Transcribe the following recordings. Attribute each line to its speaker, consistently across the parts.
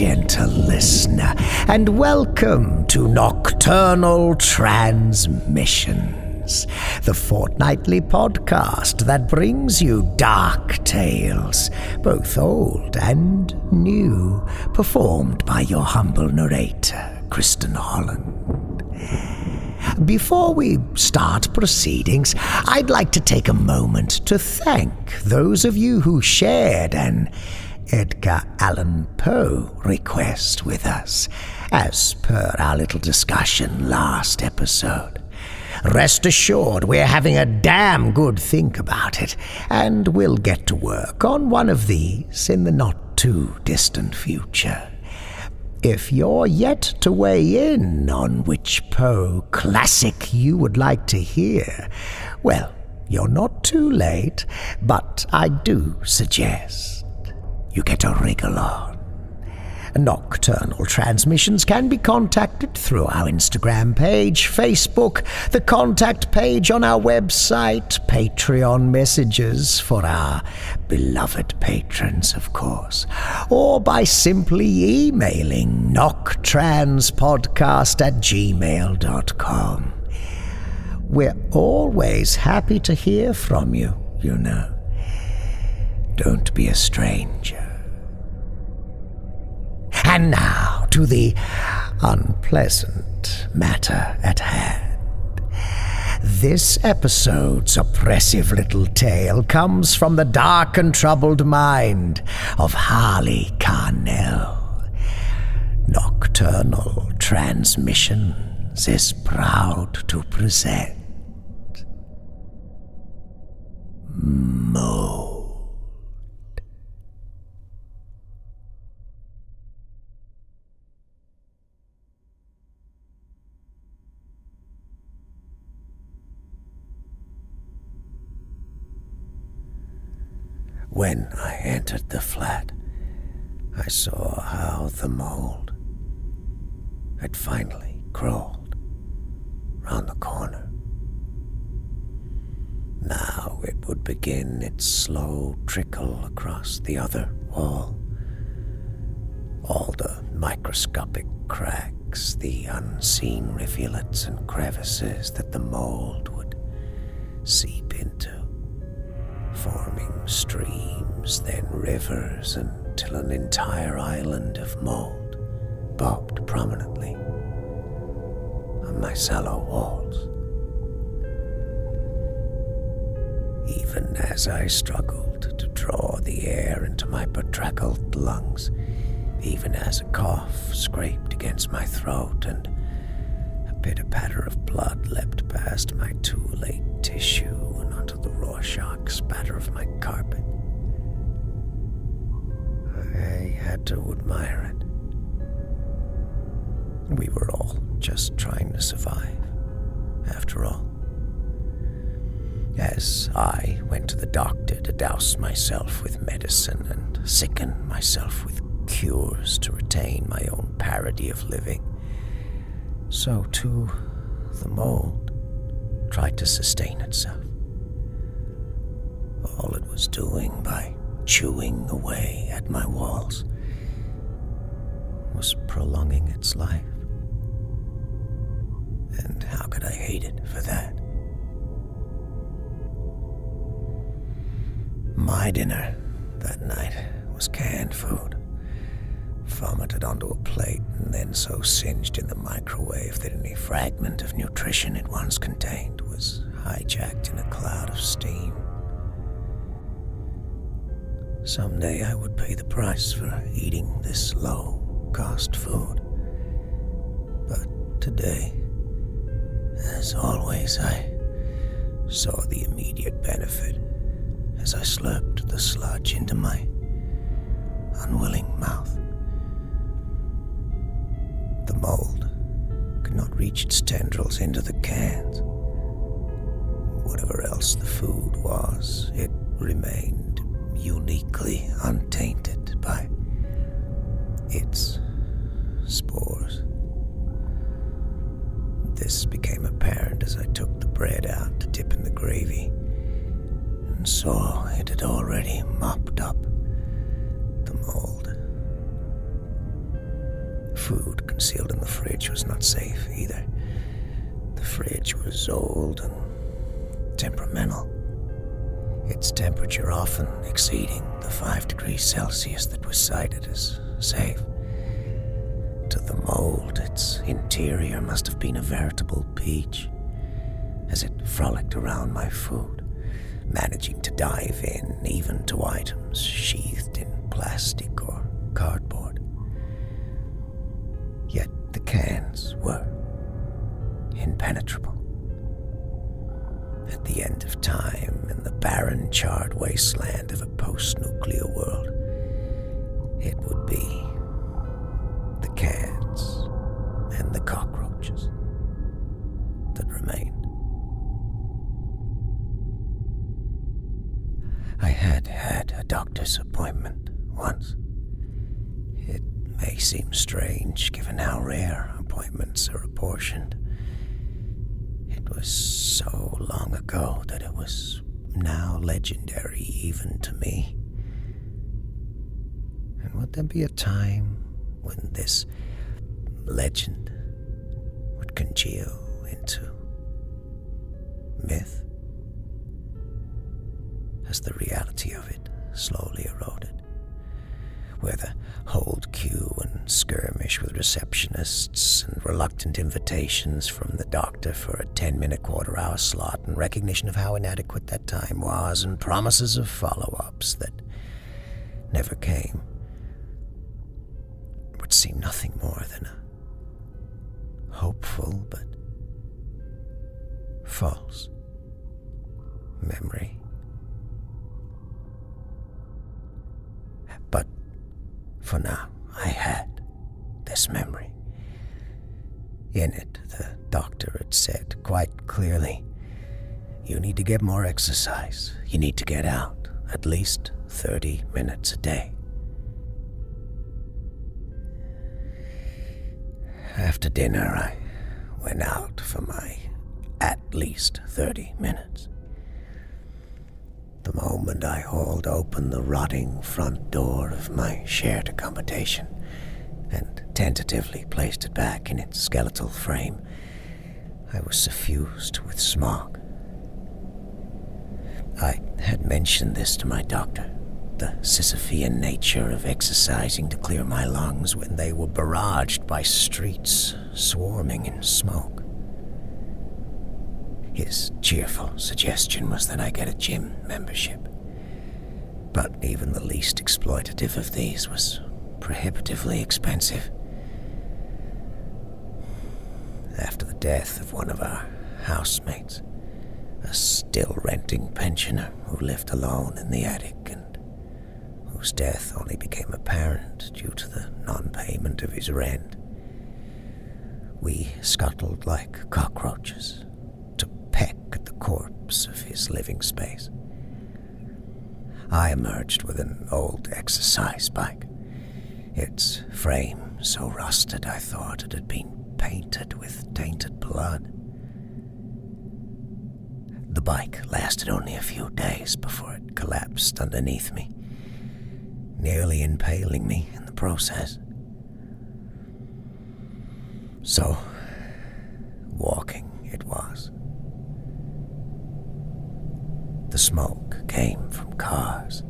Speaker 1: gentle listener, and welcome to Nocturnal Transmissions, the fortnightly podcast that brings you dark tales, both old and new, performed by your humble narrator, Kristin Holland. Before we start proceedings, I'd like to take a moment to thank those of you who shared an Edgar Allan Poe request with us, as per our little discussion last episode. Rest assured we're having a damn good think about it, and we'll get to work on one of these in the not-too-distant future. If you're yet to weigh in on which Poe classic you would like to hear, well, you're not too late, but I do suggest you get a wriggle on. Nocturnal Transmissions can be contacted through our Instagram page, Facebook, the contact page on our website, Patreon messages for our beloved patrons, of course, or by simply emailing noctranspodcast@gmail.com. We're always happy to hear from you, you know. Don't be a stranger. And now to the unpleasant matter at hand. This episode's oppressive little tale comes from the dark and troubled mind of Harley Carnell. Nocturnal Transmissions is proud to present Mould. When I entered the flat, I saw how the mold had finally crawled round the corner. Now it would begin its slow trickle across the other wall. All the microscopic cracks, the unseen rivulets and crevices that the mold would seep into, forming streams, then rivers, until an entire island of mold bobbed prominently on my sallow walls. Even as I struggled to draw the air into my bedraggled lungs, even as a cough scraped against my throat and a pitter-patter of blood leapt past my too-late tissue and onto the Rorschach spatter of my carpet, I had to admire it. We were all just trying to survive, after all. As I went to the doctor to douse myself with medicine and sicken myself with cures to retain my own parody of living, so too the mold tried to sustain itself. All it was doing by chewing away at my walls was prolonging its life. And how could I hate it for that? My dinner that night was canned food, vomited onto a plate and then so singed in the microwave that any fragment of nutrition it once contained was hijacked in a cloud of steam. Someday I would pay the price for eating this low-cost food. But today, as always, I saw the immediate benefit as I slurped the sludge into my unwilling mouth. The mold could not reach its tendrils into the cans. Whatever else the food was, it remained uniquely untainted by its spores. This became apparent as I took the bread out to dip in the gravy and saw it had already mopped up the mold. sealed in the fridge was not safe either. The fridge was old and temperamental, its temperature often exceeding the 5 degrees Celsius that was cited as safe. To the mold, its interior must have been a veritable peach, as it frolicked around my food, managing to dive in even to items sheathed in plastic or cardboard. Yet the cans were impenetrable. At the end of time, in the barren, charred wasteland of a post-nuclear world, it would be the cans and the cockroaches that remained. I had a doctor's appointment once. It may seem strange given how rare appointments are apportioned. It was so long ago that it was now legendary even to me. And would there be a time when this legend would congeal into myth as the reality of it slowly eroded, where the hold queue and skirmish with receptionists and reluctant invitations from the doctor for a 10-minute quarter-hour slot in recognition of how inadequate that time was and promises of follow-ups that never came would seem nothing more than a hopeful but false memory. But for now, I had this memory. In it, the doctor had said quite clearly, "You need to get more exercise. You need to get out at least 30 minutes a day." After dinner, I went out for my at least 30 minutes. The moment I hauled open the rotting front door of my shared accommodation and tentatively placed it back in its skeletal frame, I was suffused with smog. I had mentioned this to my doctor, the Sisyphean nature of exercising to clear my lungs when they were barraged by streets swarming in smoke. His cheerful suggestion was that I get a gym membership. But even the least exploitative of these was prohibitively expensive. After the death of one of our housemates, a still-renting pensioner who lived alone in the attic and whose death only became apparent due to the non-payment of his rent, we scuttled like cockroaches to peck at the corpse of his living space. I emerged with an old exercise bike, its frame so rusted I thought it had been painted with tainted blood. The bike lasted only a few days before it collapsed underneath me, nearly impaling me in the process. So, walking it was. The smoke came from cars,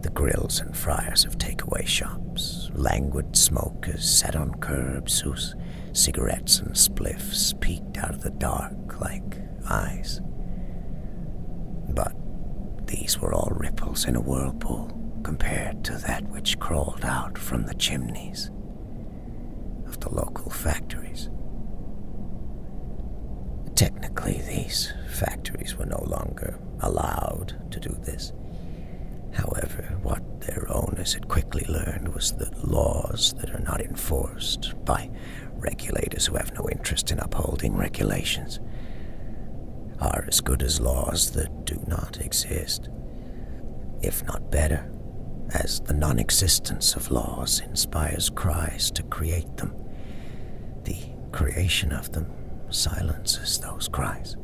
Speaker 1: the grills and fryers of takeaway shops, languid smokers sat on curbs whose cigarettes and spliffs peeked out of the dark like eyes. But these were all ripples in a whirlpool compared to that which crawled out from the chimneys of the local factories. Technically, these factories were no longer allowed to do this. However, what their owners had quickly learned was that laws that are not enforced by regulators who have no interest in upholding regulations are as good as laws that do not exist, if not better, as the non-existence of laws inspires cries to create them. The creation of them silences those cries,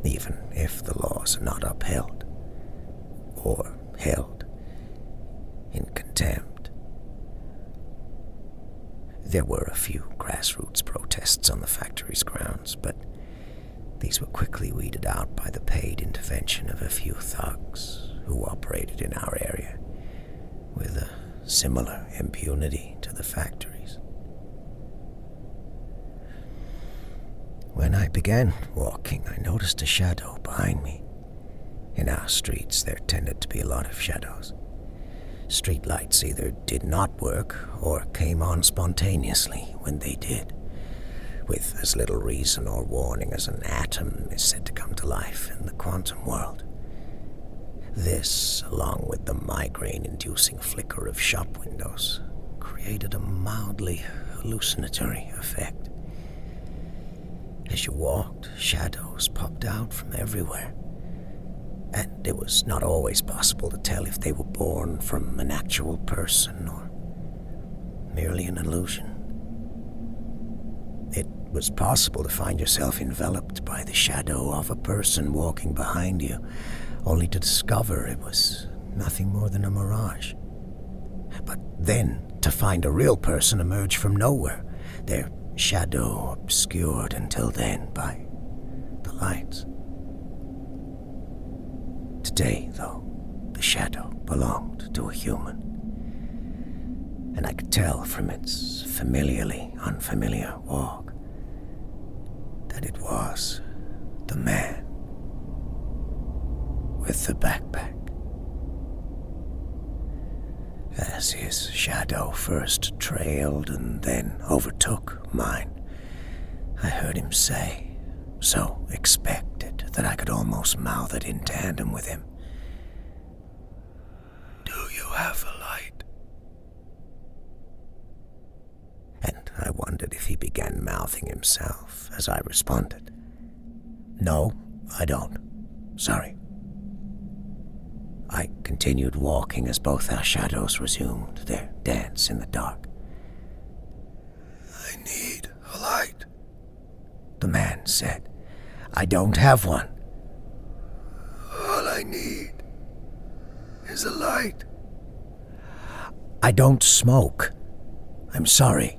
Speaker 1: even if the laws are not upheld or held in contempt. There were a few grassroots protests on the factory's grounds, but these were quickly weeded out by the paid intervention of a few thugs who operated in our area with a similar impunity to the factories. When I began walking, I noticed a shadow behind me. In our streets, there tended to be a lot of shadows. Streetlights either did not work or came on spontaneously when they did, with as little reason or warning as an atom is said to come to life in the quantum world. This, along with the migraine-inducing flicker of shop windows, created a mildly hallucinatory effect. As you walked, shadows popped out from everywhere, and it was not always possible to tell if they were born from an actual person or merely an illusion. It was possible to find yourself enveloped by the shadow of a person walking behind you, only to discover it was nothing more than a mirage. But then to find a real person emerge from nowhere, their shadow obscured until then by the lights. Today, though, the shadow belonged to a human, and I could tell from its familiarly unfamiliar walk that it was the man with the backpack. As his shadow first trailed and then overtook mine, I heard him say, so expected that I could almost mouth it in tandem with him, "Do you have a light?" And I wondered if he began mouthing himself as I responded, "No, I don't. Sorry." I continued walking as both our shadows resumed their dance in the dark. "I need a light," the man said. "I don't have one." "All I need is a light." "I don't smoke. I'm sorry."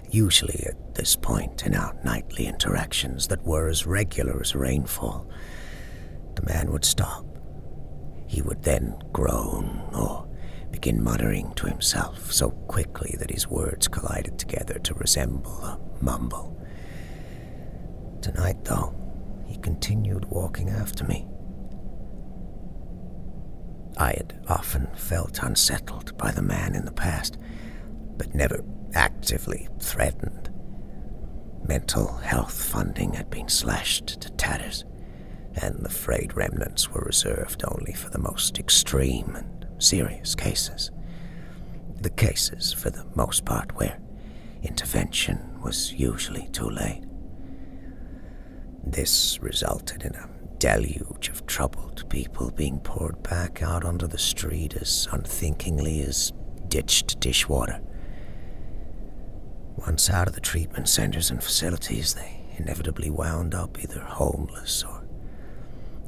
Speaker 1: Usually at this point in our nightly interactions that were as regular as rainfall, the man would stop. He would then groan or begin muttering to himself so quickly that his words collided together to resemble a mumble. Tonight, though, he continued walking after me. I had often felt unsettled by the man in the past, but never actively threatened. Mental health funding had been slashed to tatters, and the frayed remnants were reserved only for the most extreme and serious cases. The cases, for the most part, where intervention was usually too late. This resulted in a deluge of troubled people being poured back out onto the street as unthinkingly as ditched dishwater. Once out of the treatment centers and facilities, they inevitably wound up either homeless or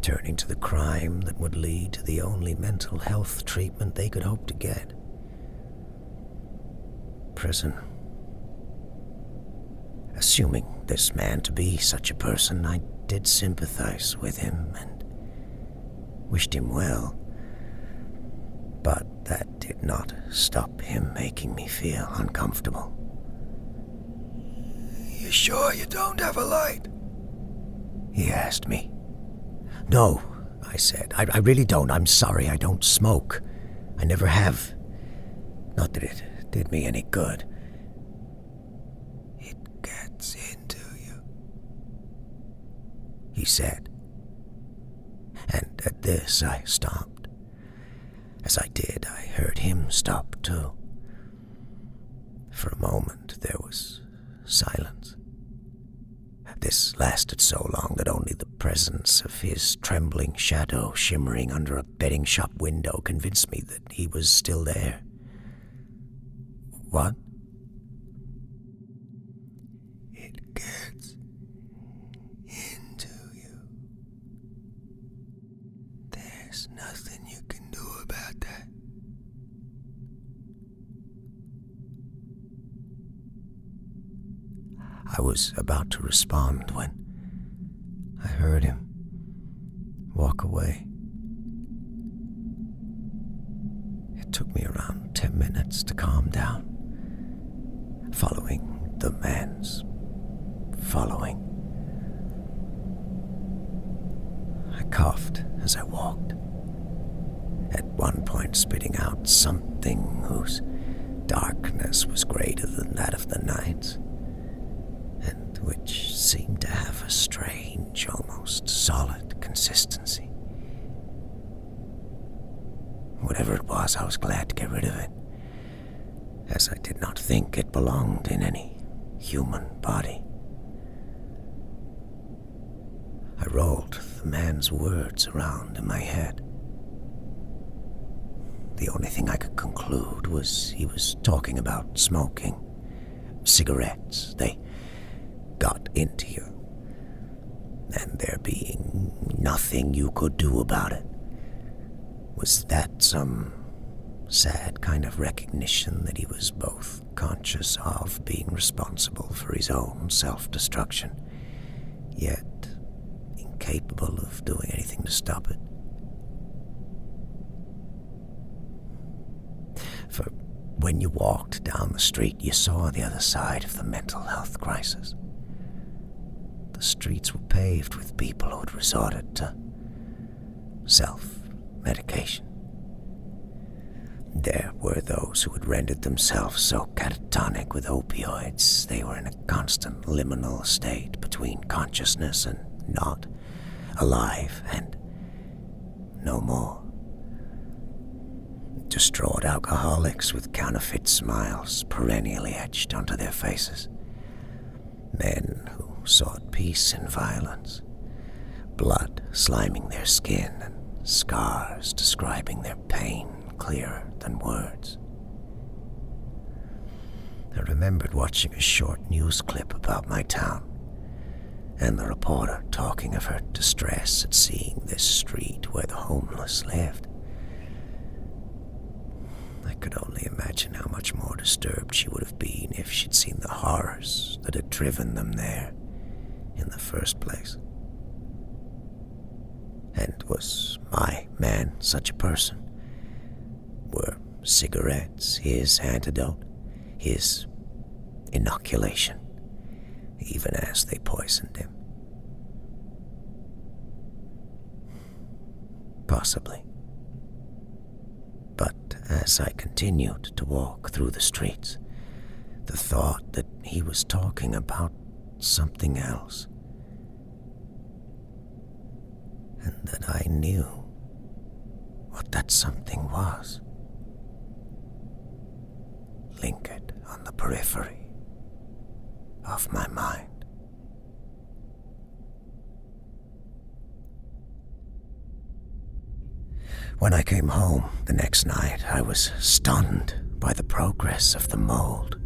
Speaker 1: turning to the crime that would lead to the only mental health treatment they could hope to get: prison. Assuming this man to be such a person, I did sympathize with him and wished him well, but that did not stop him making me feel uncomfortable. "You sure you don't have a light?" he asked me. "No," I said. I really don't. I'm sorry, I don't smoke. I never have. Not that it did me any good." "It gets into you," he said. And at this I stopped. As I did, I heard him stop too. For a moment there was silence. This lasted so long that only the presence of his trembling shadow shimmering under a betting shop window convinced me that he was still there. "What?" "It gets into you. There's nothing you can do about that." was about to respond when I heard him walk away. It took me around 10 minutes to calm down, following the man's following. I coughed as I walked, at one point spitting out something whose darkness was greater than that of the night, and which seemed to have a strange, almost solid consistency. Whatever it was, I was glad to get rid of it, as I did not think it belonged in any human body. I rolled the man's words around in my head. The only thing I could conclude was he was talking about smoking, cigarettes. They got into you, and there being nothing you could do about it. Was that some sad kind of recognition that he was both conscious of being responsible for his own self-destruction, yet incapable of doing anything to stop it? For when you walked down the street, you saw the other side of the mental health crisis. The streets were paved with people who had resorted to self-medication. There were those who had rendered themselves so catatonic with opioids they were in a constant liminal state between consciousness and not, alive and no more. Distraught alcoholics with counterfeit smiles perennially etched onto their faces. Men who sought peace in violence, blood sliming their skin and scars describing their pain clearer than words. I remembered watching a short news clip about my town, and the reporter talking of her distress at seeing this street where the homeless lived. I could only imagine how much more disturbed she would have been if she'd seen the horrors that had driven them there in the first place. And was my man such a person? Were cigarettes his antidote, his inoculation, even as they poisoned him? Possibly. But as I continued to walk through the streets, the thought that he was talking about something else, and that I knew what that something was, lingered on the periphery of my mind. When I came home the next night, I was stunned by the progress of the mold.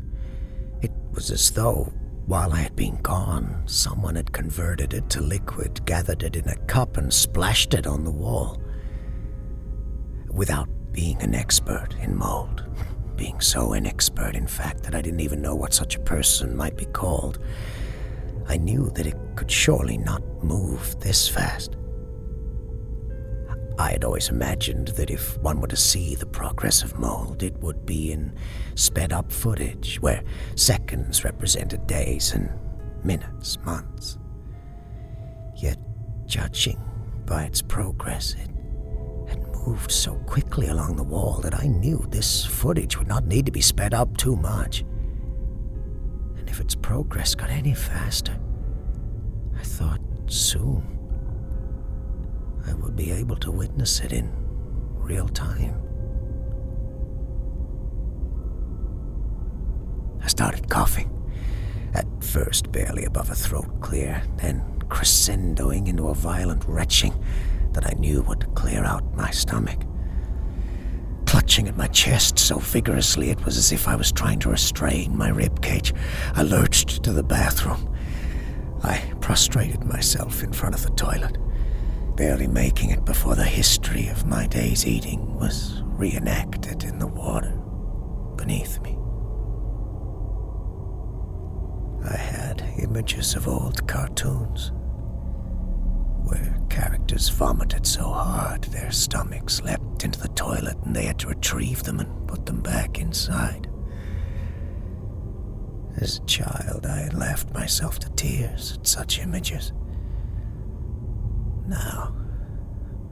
Speaker 1: It was as though, while I had been gone, someone had converted it to liquid, gathered it in a cup, and splashed it on the wall. Without being an expert in mold, being so inexpert, in fact, that I didn't even know what such a person might be called, I knew that it could surely not move this fast. I had always imagined that if one were to see the progress of mold, it would be in sped-up footage, where seconds represented days and minutes, months. Yet, judging by its progress, it had moved so quickly along the wall that I knew this footage would not need to be sped up too much. And if its progress got any faster, I thought soon I would be able to witness it in real time. I started coughing, at first barely above a throat clear, then crescendoing into a violent retching that I knew would clear out my stomach. Clutching at my chest so vigorously it was as if I was trying to restrain my ribcage, I lurched to the bathroom. I prostrated myself in front of the toilet, barely making it before the history of my day's eating was reenacted in the water beneath me. I had images of old cartoons, where characters vomited so hard their stomachs leapt into the toilet and they had to retrieve them and put them back inside. As a child, I had laughed myself to tears at such images. Now,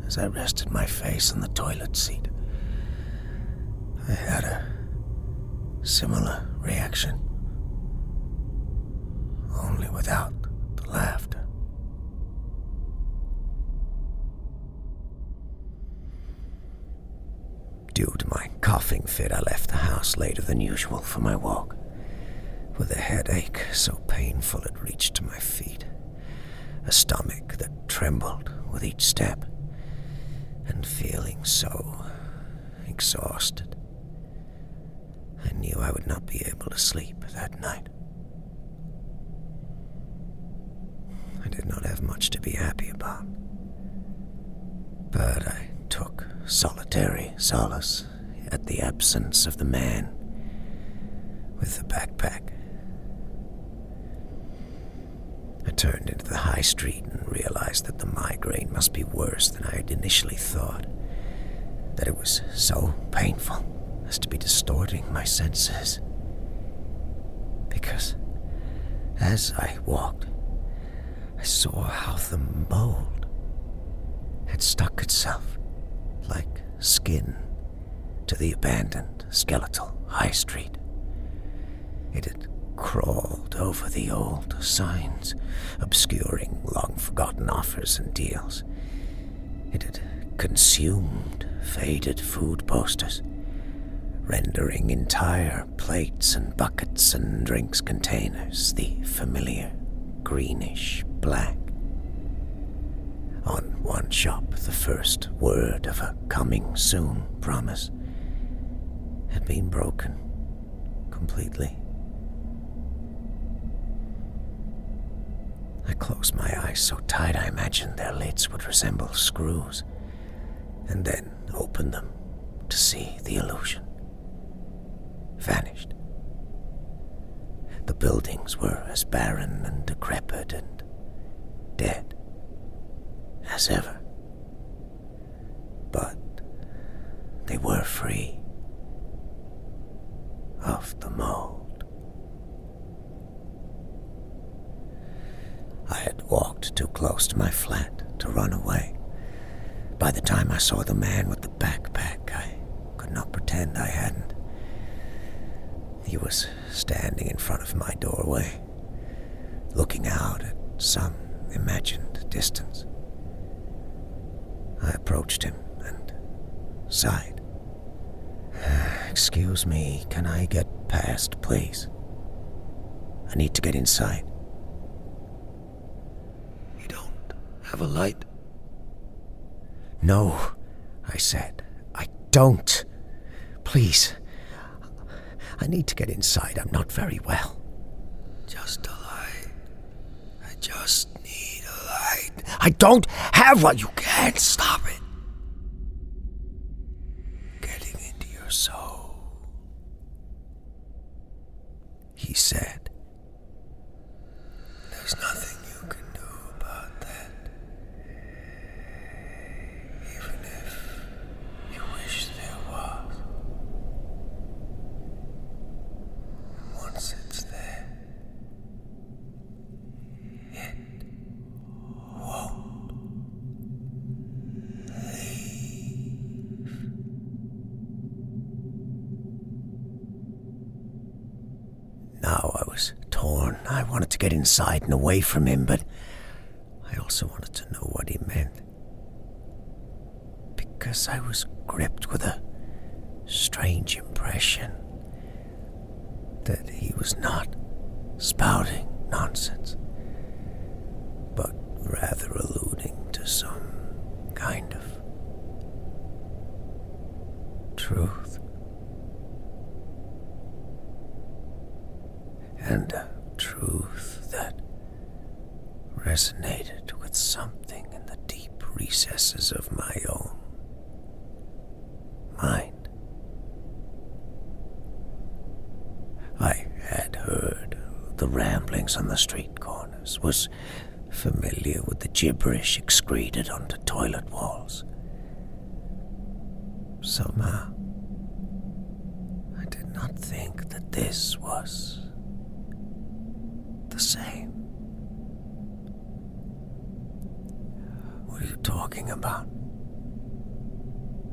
Speaker 1: as I rested my face on the toilet seat, I had a similar reaction, only without the laughter. Due to my coughing fit, I left the house later than usual for my walk, with a headache so painful it reached to my feet, a stomach that trembled with each step, and feeling so exhausted. I knew I would not be able to sleep that night. I did not have much to be happy about, but I took solitary solace at the absence of the man with the backpack. I turned into the high street and realized that the migraine must be worse than I had initially thought, that it was so painful as to be distorting my senses. Because as I walked, I saw how the mold had stuck itself like skin to the abandoned skeletal high street. It had crawled over the old signs, obscuring long-forgotten offers and deals. It had consumed faded food posters, rendering entire plates and buckets and drinks containers the familiar greenish black. On one shop, the first word of a coming soon promise had been broken completely. I closed my eyes so tight I imagined their lids would resemble screws, and then opened them to see the illusion. Vanished. The buildings were as barren and decrepit and dead as ever. But they were free of the mold. I had walked too close to my flat to run away. By the time I saw the man with the backpack, I could not pretend I hadn't. He was standing in front of my doorway, looking out at some imagined distance. I approached him and sighed. "Excuse me, can I get past, please? I need to get inside." "You don't have a light?" "No," I said. "I don't. Please. I need to get inside. I'm not very well." "Just a light. I just need a light." "I don't have one. You can't stop it. Getting into your soul," he said. "There's nothing you can do about that. Even if you wish there was. Once it's there, it won't leave." Now I was torn. I wanted to get inside and away from him, but I also wanted to know what he meant. Because I was gripped with a strange impression that he was not spouting nonsense, but rather alluding to some kind of truth. And a truth that resonated with something in the deep recesses of my own mind. I had heard the ramblings on the street corner. nightmares was familiar with the gibberish excreted onto toilet walls. Somehow, I did not think that this was the same. What are you talking about?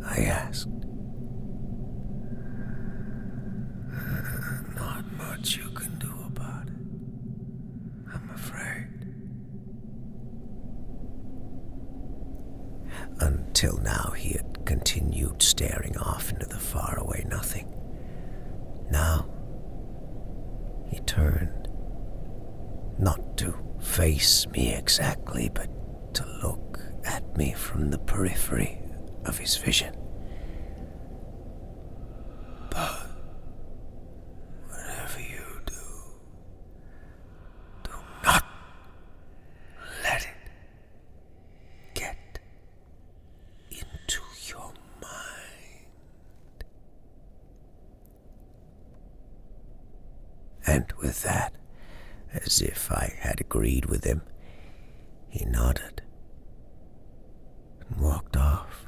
Speaker 1: I asked. Not much you can do about it, I'm afraid. Until now, he had continued staring off into the faraway nothing. Now, he turned, not to face me exactly, but to look at me from the periphery of his vision. But whatever you do, do not let it get into your mind. And with that, as if I had agreed with him, he nodded and walked off.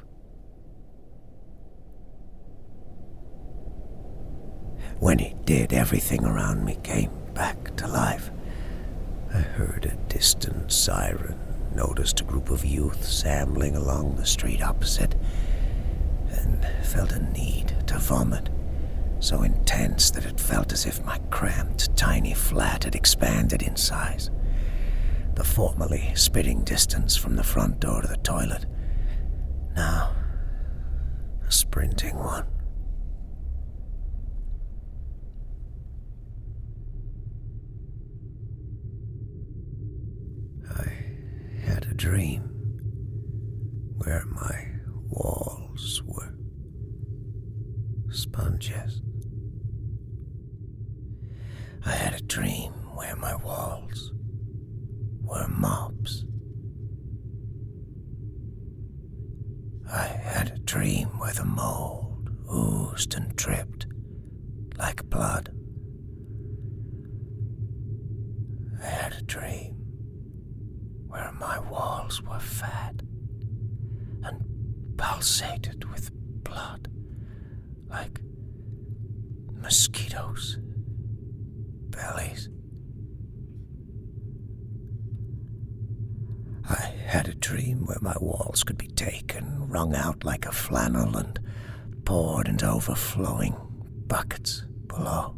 Speaker 1: When he did, everything around me came back to life. I heard a distant siren, noticed a group of youths ambling along the street opposite, and felt a need to vomit, so intense that it felt as if my cramped, tiny flat had expanded in size. The formerly spitting distance from the front door to the toilet, now a sprinting one. I had a dream where my walls were sponges. I had a dream where my walls were mops. I had a dream where the mold oozed and dripped like blood. I had a dream where my walls were fat and pulsated with blood like mosquitoes' bellies. I had a dream where my walls could be taken, wrung out like a flannel, and poured into overflowing buckets below.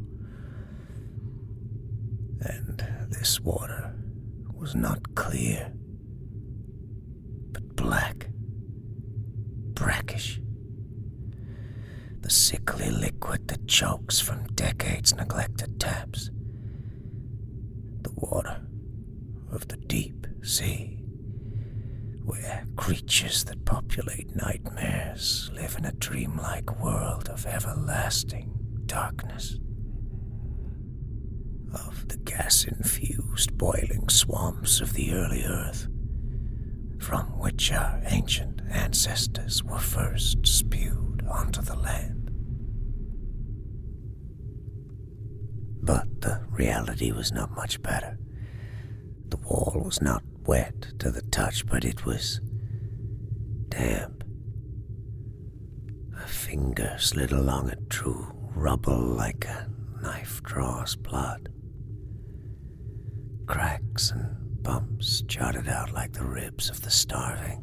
Speaker 1: And this water was not clear, but black, brackish. The sickly liquid that chokes from decades' neglected taps. The water of the deep sea, where creatures that populate nightmares live in a dreamlike world of everlasting darkness. Of the gas-infused boiling swamps of the early earth, from which our ancient ancestors were first spewed onto the land. But the reality was not much better. The wall was not wet to the touch, but it was damp. A finger slid along it through rubble like a knife draws blood. Cracks and bumps jutted out like the ribs of the starving.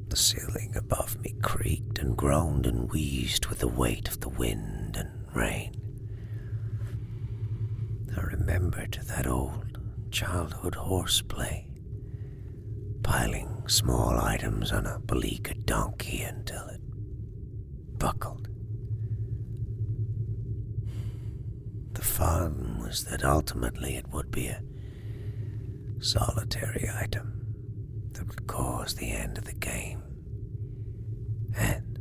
Speaker 1: The ceiling above me creaked and groaned and wheezed with the weight of the wind and rain. I remembered that old childhood horseplay, piling small items on a beleaguered donkey until it buckled. The fun was that ultimately it would be a solitary item that would cause the end of the game. And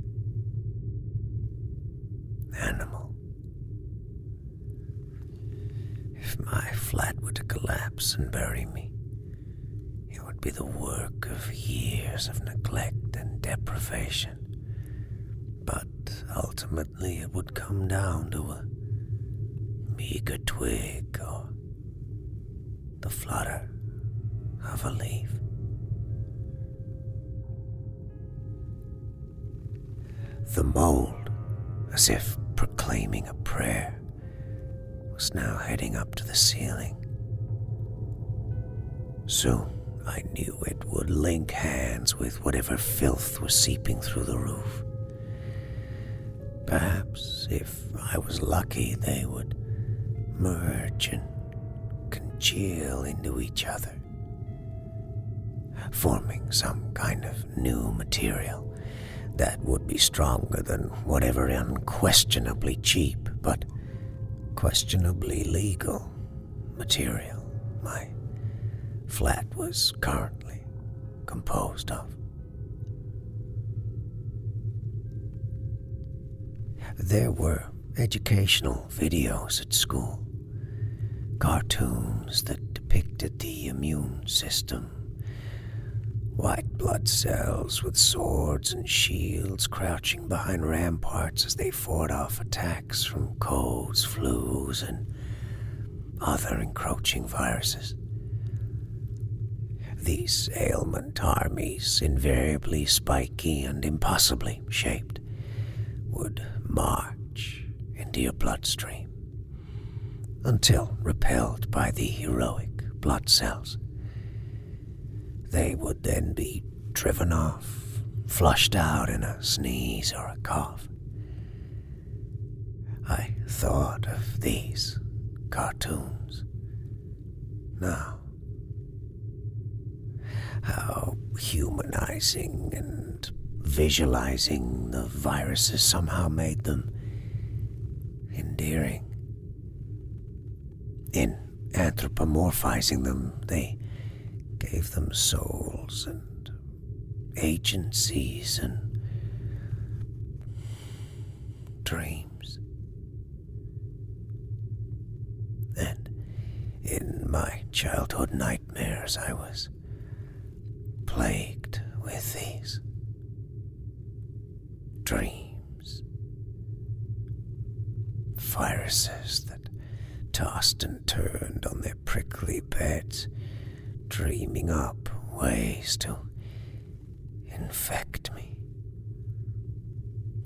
Speaker 1: animal. If my flat were to collapse and bury me, it would be the work of years of neglect and deprivation. But ultimately it would come down to a meager twig or the flutter of a leaf. The mould, as if proclaiming a prayer, was now heading up to the ceiling. Soon I knew it would link hands with whatever filth was seeping through the roof. Perhaps, if I was lucky, they would merge and congeal into each other, forming some kind of new material that would be stronger than whatever unquestionably cheap but questionably legal material my flat was currently composed of. There were educational videos at school, cartoons that depicted the immune system, white blood cells with swords and shields crouching behind ramparts as they fought off attacks from colds, flus, and other encroaching viruses. These ailment armies, invariably spiky and impossibly shaped, would march into your bloodstream until repelled by the heroic blood cells. They would then be driven off, flushed out in a sneeze or a cough. I thought of these cartoons now. How humanizing and visualizing the viruses somehow made them endearing. In anthropomorphizing them, they gave them souls and agencies and dreams. And in my childhood nightmares, I was plagued with these dreams. Viruses that tossed and turned on their prickly beds, dreaming up ways to infect me,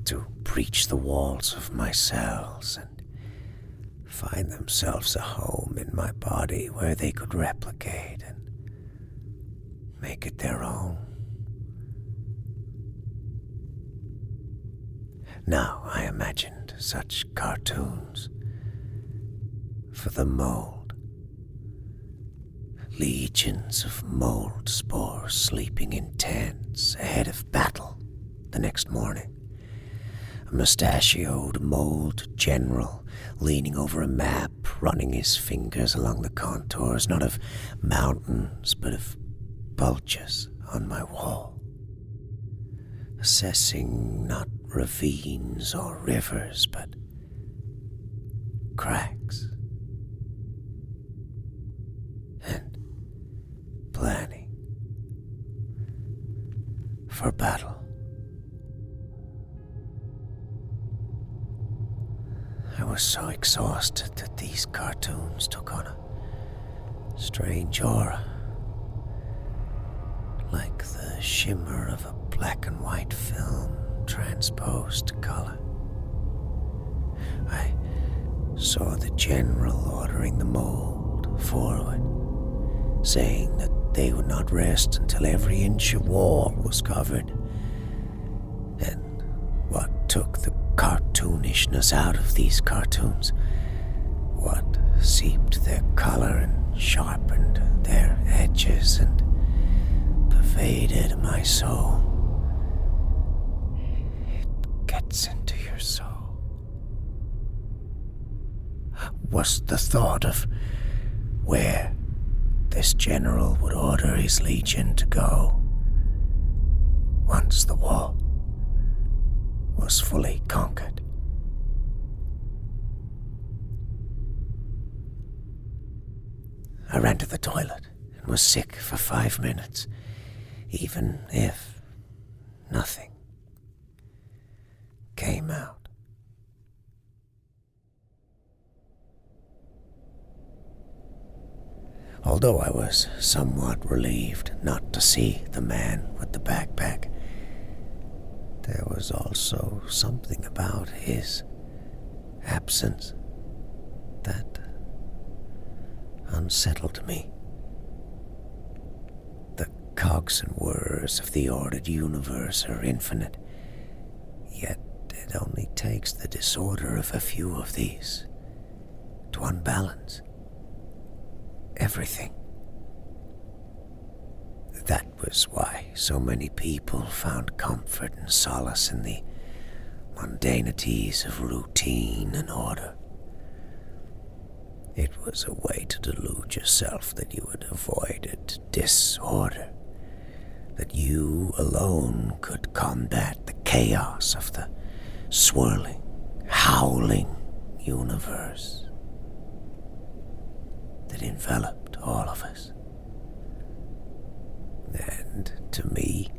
Speaker 1: to breach the walls of my cells and find themselves a home in my body where they could replicate and make it their own. Now I imagined such cartoons for the mold. Legions of mold spores sleeping in tents ahead of battle the next morning. A mustachioed mold general leaning over a map, running his fingers along the contours not of mountains but of bulges on my wall. Assessing not ravines or rivers but cracks. And planning for battle. I was so exhausted that these cartoons took on a strange aura, like the shimmer of a black and white film transposed to color. I saw the general ordering the mold forward, saying that they would not rest until every inch of wall was covered. And what took the cartoonishness out of these cartoons, what seeped their color and sharpened their edges and pervaded my soul, it gets into your soul, was the thought of where this general would order his legion to go once the wall was fully conquered. I ran to the toilet and was sick for 5 minutes, even if nothing came out. Although I was somewhat relieved not to see the man with the backpack, there was also something about his absence that unsettled me. The cogs and whirs of the ordered universe are infinite, yet it only takes the disorder of a few of these to unbalance everything. That was why so many people found comfort and solace in the mundanities of routine and order. It was a way to delude yourself that you had avoided disorder, that you alone could combat the chaos of the swirling, howling universe that enveloped all of us. And to me,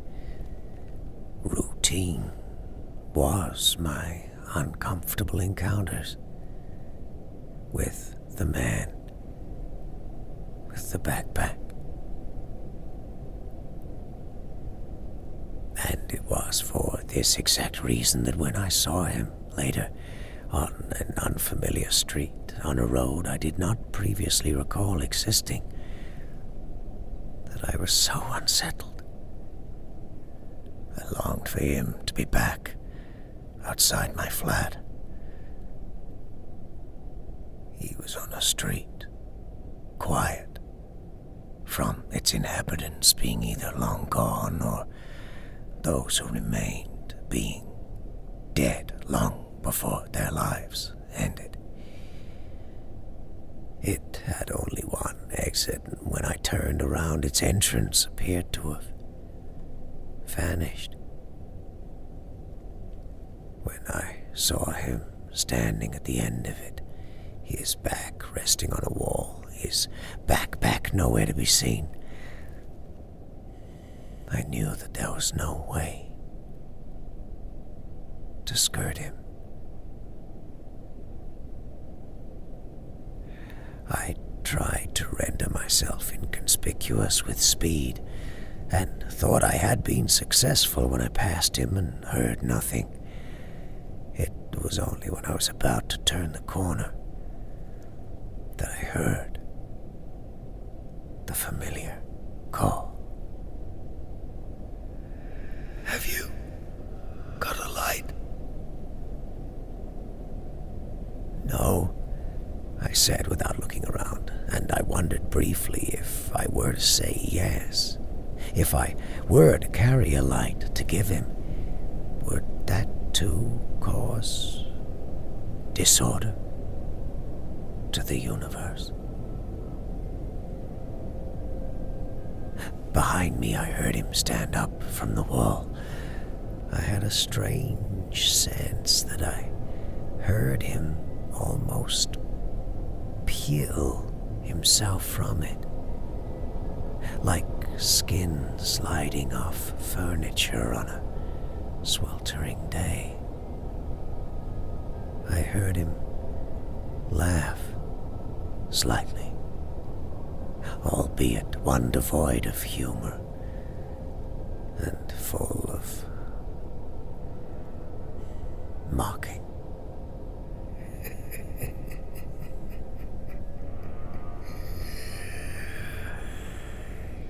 Speaker 1: routine was my uncomfortable encounters with the man with the backpack. And it was for this exact reason that when I saw him later on an unfamiliar street, on a road I did not previously recall existing, that I was so unsettled. I longed for him to be back outside my flat. He was on a street, quiet, from its inhabitants being either long gone or those who remained being dead long before their lives ended. It had only one exit, and when I turned around, its entrance appeared to have vanished. When I saw him standing at the end of it, his back resting on a wall, his backpack nowhere to be seen, I knew that there was no way to skirt him. I tried to render myself inconspicuous with speed, and thought I had been successful when I passed him and heard nothing. It was only when I was about to turn the corner that I heard the familiar call. "Have you got a light?" "No," I said without looking around, and I wondered briefly if I were to say yes, if I were to carry a light to give him, would that too cause disorder to the universe? Behind me, I heard him stand up from the wall. I had a strange sense that I heard him almost peel himself from it, like skin sliding off furniture on a sweltering day. I heard him laugh slightly, albeit one devoid of humor and full of mocking.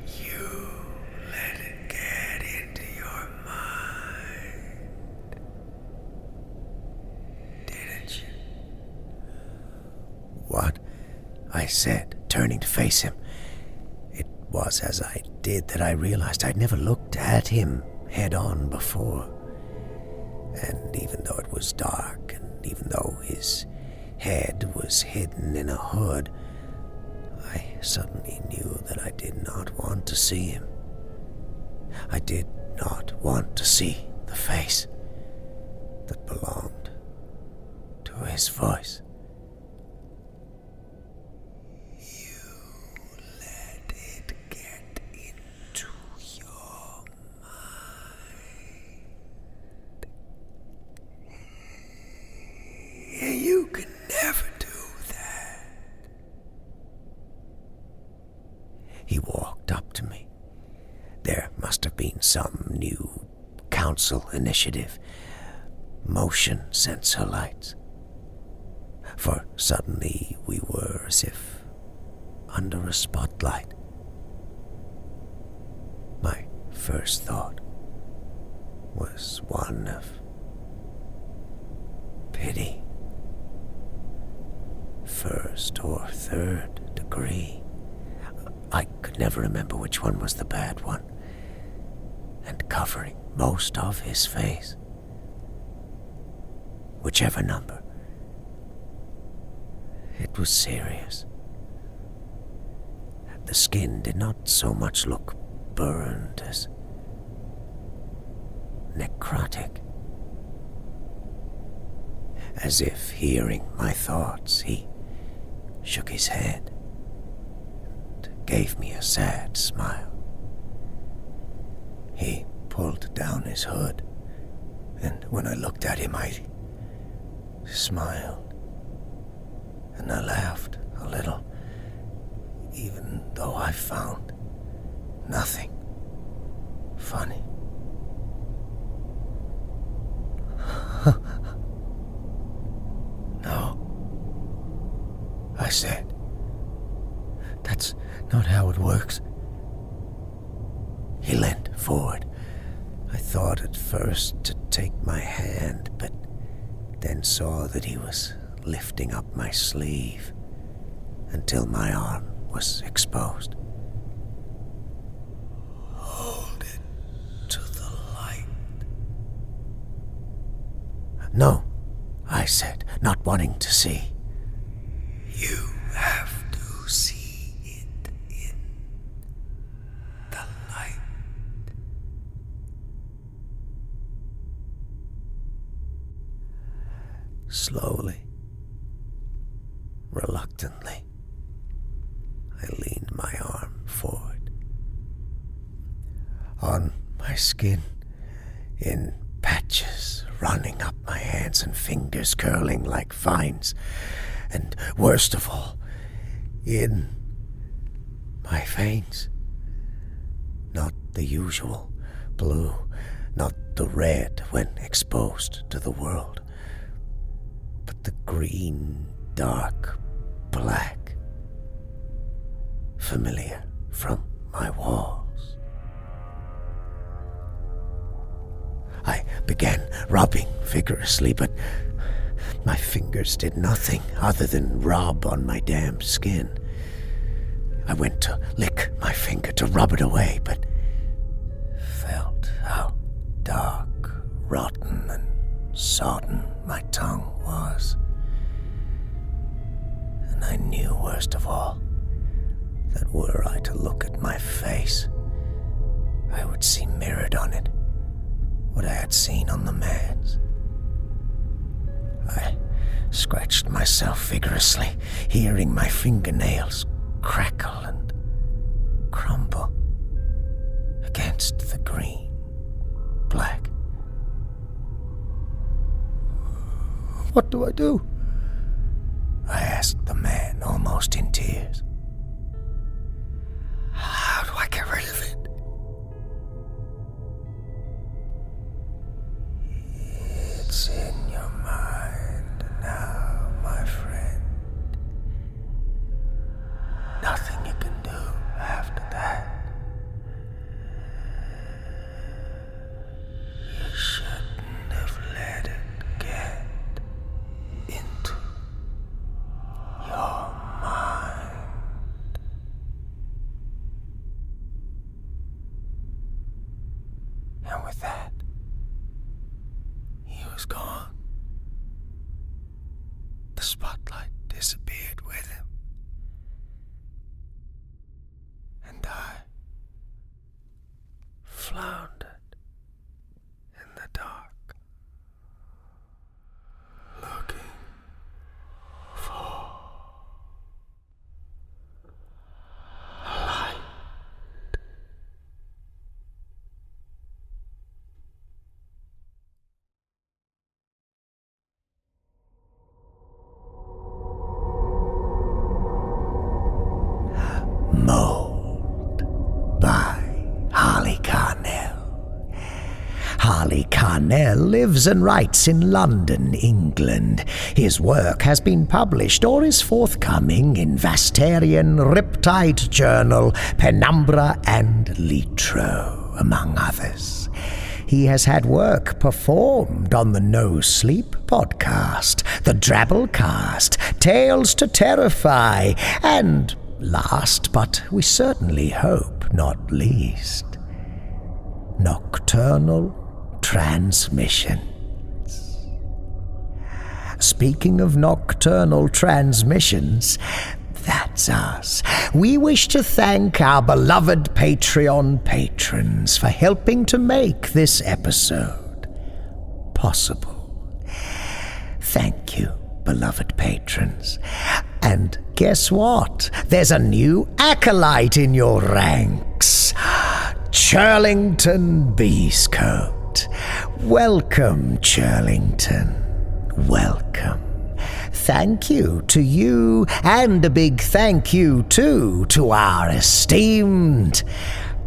Speaker 1: "You let it get into your mind, didn't you?" "What?" I said, turning to face him. It was as I did that I realized I'd never looked at him head-on before. And even though it was dark, and even though his head was hidden in a hood, I suddenly knew that I did not want to see him. I did not want to see the face that belonged to his voice. "You let it get into your mind. You can never do that. There must have been some new council initiative. Motion sensor lights. For suddenly we were as if under a spotlight. My first thought was one of pity. First or third degree. I could never remember which one was the bad one. And covering most of his face. Whichever number. It was serious. The skin did not so much look burned as necrotic. As if hearing my thoughts, he shook his head and gave me a sad smile. He pulled down his hood, and when I looked at him, I smiled. And I laughed a little, even though I found nothing funny. No, I said. That's not how it works. He leaned forward. I thought at first to take my hand, but then saw that he was lifting up my sleeve until my arm was exposed. Hold it to the light. No, I said, not wanting to see. You have to see it in the light. Slowly, reluctantly, I leaned my arm forward. On my skin, in patches running up my hands and fingers curling like vines, and worst of all, in my veins. Not the usual blue, not the red when exposed to the world, but the green, dark black, familiar from my walls. I began rubbing vigorously, but my fingers did nothing other than rub on my damp skin. I went to lick my finger to rub it away, but felt how dark, rotten, and sodden my tongue was. And I knew, worst of all, that were I to look at my face, I would see mirrored on it what I had seen on the man's. I scratched myself vigorously, hearing my fingernails crackle and crumble against the green, black. What do I do? I asked the man, almost in tears. How do I get rid of it? It's in your mind now, my friend. Nothing you can do after that. You shouldn't have let it get into your mind. And with that, he was gone. The spotlight disappeared with him. And I floundered in the dark, looking for a light. Harley Carnell. Harley Carnell lives and writes in London, England. His work has been published or is forthcoming in Vastarian, Riptide Journal, Penumbra, and Litro, among others. He has had work performed on the No Sleep podcast, the Drabblecast, Tales to Terrify, and last, but we certainly hope not least, Nocturnal Transmissions. Speaking of Nocturnal Transmissions, that's us. We wish to thank our beloved Patreon patrons for helping to make this episode possible. Thank you, beloved patrons. And guess what? There's a new acolyte in your ranks. Churlington Beescoat. Welcome, Churlington. Welcome. Thank you to you, and a big thank you, too, to our esteemed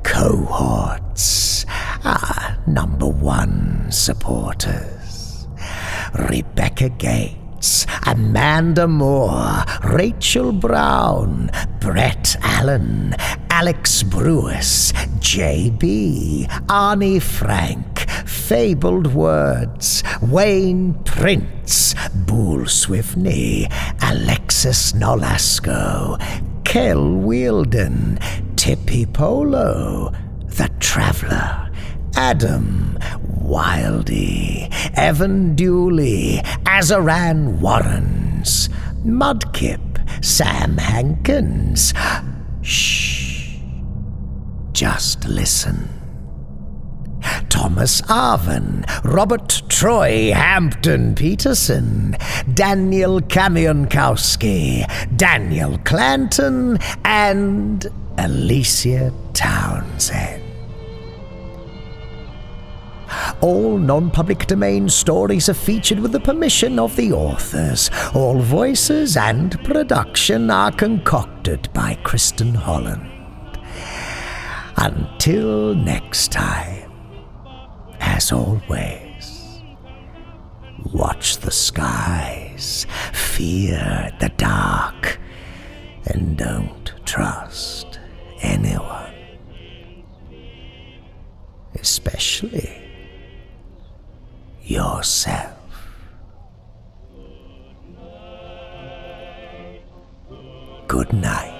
Speaker 1: cohorts, our number one supporters. Rebecca Gates, Amanda Moore, Rachel Brown, Brett Allen, Alex Brewis, JB, Arnie Frank, Fabled Words, Wayne Prince, Bull Swiftney, Alexis Nolasco, Kel Wielden, Tippy Polo, The Traveller, Adam Wildy, Evan Dooley, Azaran Warrens, Mudkip, Sam Hankins. Shh. Just listen. Thomas Arvin, Robert Troy Hampton Peterson, Daniel Kamionkowski, Daniel Clanton, and Alicia Townsend. All non-public domain stories are featured with the permission of the authors. All voices and production are concocted by Kristin Holland. Until next time, as always, watch the skies, fear the dark, and don't trust anyone, especially yourself. Good night.